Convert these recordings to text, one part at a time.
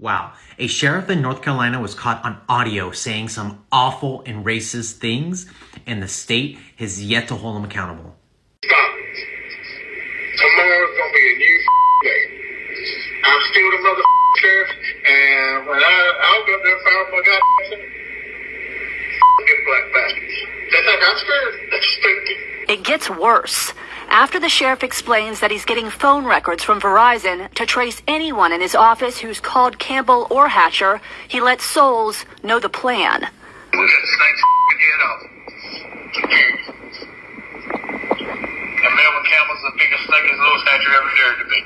Wow. A sheriff in North Carolina was caught on audio saying some awful and racist things, and the state has yet to hold him accountable. Stop. Tomorrow's gonna be a new day. I'm still the sheriff, and when I'll go there and found my goddamn get black bastards. They think I'm scared. That's stupid. It gets worse. After the sheriff explains that he's getting phone records from Verizon to trace anyone in his office who's called Campbell or Hatcher, he lets Souls know the plan. We got the snake's head off. And Melvin Campbell's the biggest snake as Louis Hatcher ever dared to be.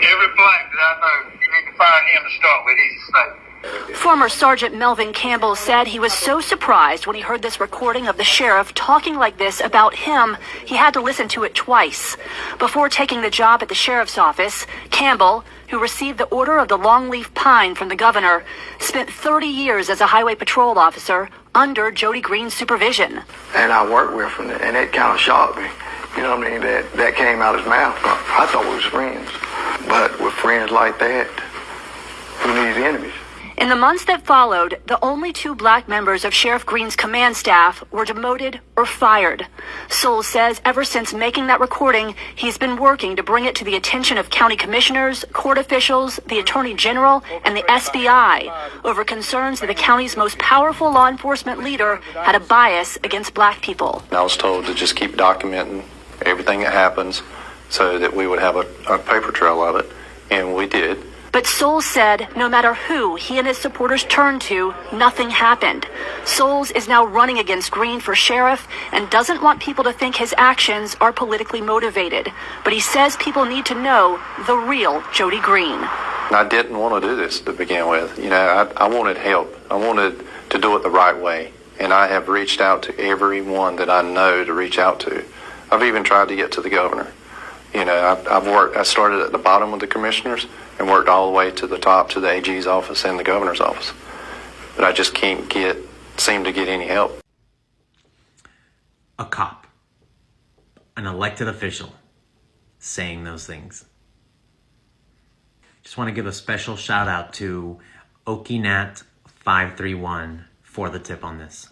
Every black that I know, you need to find him to start with. He's a snake. Former Sergeant Melvin Campbell said he was so surprised when he heard this recording of the sheriff talking like this about him, he had to listen to it twice. Before taking the job at the sheriff's office, Campbell, who received the Order of the Longleaf Pine from the governor, spent 30 years as a highway patrol officer under Jody Green's supervision. And I worked with him, and it kind of shocked me. You know what I mean? That came out of his mouth. I thought we was friends. But with friends like that, who needs enemies? In the months that followed, the only two black members of Sheriff Green's command staff were demoted or fired. Souls says ever since making that recording, he's been working to bring it to the attention of county commissioners, court officials, the attorney general, and the SBI over concerns that the county's most powerful law enforcement leader had a bias against black people. I was told to just keep documenting everything that happens so that we would have a paper trail of it, and we did. But Souls said no matter who he and his supporters turned to, nothing happened. Souls is now running against Green for sheriff and doesn't want people to think his actions are politically motivated. But he says people need to know the real Jody Green. I didn't want to do this to begin with. You know, I wanted help. I wanted to do it the right way. And I have reached out to everyone that I know to reach out to. I've even tried to get to the governor. You know, I started at the bottom with the commissioners and worked all the way to the top to the AG's office and the governor's office. But I just can't seem to get any help. A cop, an elected official, saying those things. Just want to give a special shout out to OkiNat531 for the tip on this.